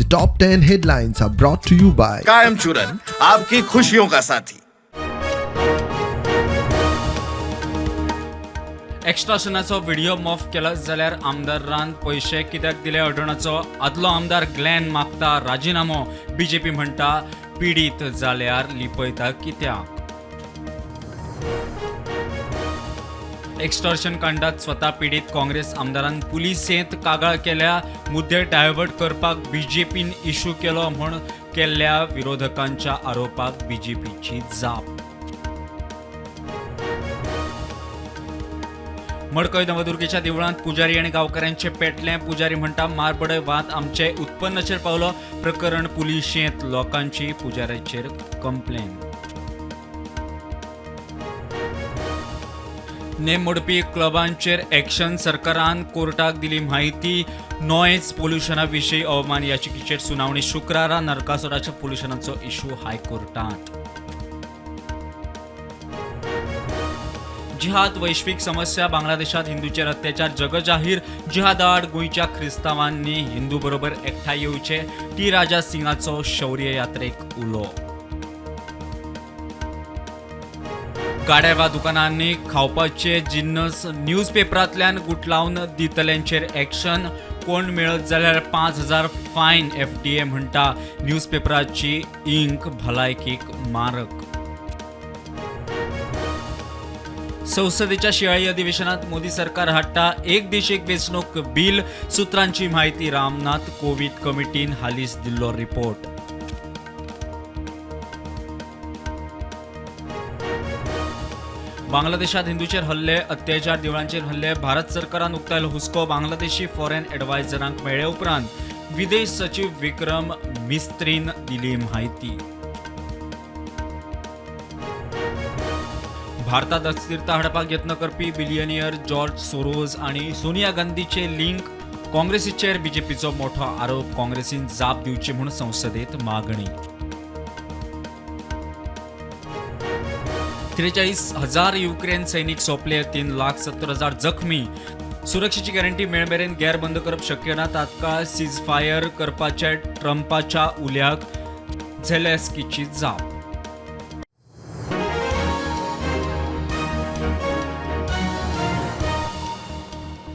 The top 10 headlines are brought to you by कायम चूरन आपकी खुशियों का साथी. एक्स्ट्रॉशनाचो व्हिडिओ मॉफ केला जाल्यार आमदारान पैसे कित्याक दिले अडचणाचो आदलो आमदार ग्लेन मागता राजिनामो. बीजेपी म्हणटा पिडीत जाल्यार लिपयता कित्याक. एक्स्टॉर्शन कांडात स्वता पीडित काँग्रेस आमदारान पुलिसेंत कागाळ केल्या. मुद्दे डायवर्ट करपाक बीजेपीन इशू केलो म्हूण केल्ल्या विरोधकांच्या आरोपाक बीजेपीची जाप. मडकय नवदुर्गेच्या देवळांत पुजारी आनी गांवकारांचे पेटले. पुजारी म्हणटा मारबडय वाद आमचे उत्पन्नाचेर पावलो. प्रकरण पुलिशेंत लोकांची पुजाऱ्याचेर कंप्लेन. नेम मोडपी क्लबांचेर एक्शन. सरकारान कोर्टाक दिली म्हायती. नॉयज पोल्युशना विशीं अवमान याचिकेचेर सुनावणी शुक्रारा. नरकासुराच्या पोल्युशनाचो इशू हायकोर्टांत. जिहाद वैश्विक समस्या. बांगलादेशात हिंदूंचेर अत्याचार जगजाहीर. जिहादा आड गोंयच्या क्रिस्तावांनी हिंदू बरोबर एकठांय येवचे. टी राजा सिंगाचो शौर्य यात्रेक उलो. गाड्या वा दुकानांनी खावपाचे जिन्नस न्यूजपेपरांतल्यान गुटलावन दितल्यांचेर एक्शन. कोण मेळत जाल्यार 5,000 फायन. FDA म्हणटा न्यूजपेपराची इंक भलायकेक मारक. संसदेच्या शियाळी अधिवेशनात मोदी सरकार हाडटा एक देश एक वेंचणूक बिल. सुत्रांची म्हायती. रामनाथ कोविड कमिटीन हालींच दिल्लो रिपोर्ट. बांगलादेशात हिंदूंचेर हल्ले, अत्याचार, देवळांचेर हल्ले. भारत सरकारान उक्तायलो हुस्को. बांगलादेशी फॉरेन एडवायझरांक मेळ्ळे उपरांत विदेश सचिव विक्रम मिस्त्रीन दिली म्हायती. भारतात अस्थिरता हाडपाक यत्न करपी बिलियनियर जॉर्ज सोरोज आनी सोनिया गांधीचे लिंक. काँग्रेसीचेर बीजेपीचो मोठो आरोप. काँग्रेसीन जाप दिवची म्हूण संसदेत मागणी. 43,000 युक्रेन सैनीक सोंपले. 3,70,000 जखमी. सुरक्षेची गॅरंटी मेळमेरेन गॅर बंद करप शक्य ना. तात्काळ सीजफायर करपाचे ट्रम्पाच्या उल्याक झेलेन्स्कीची जाप.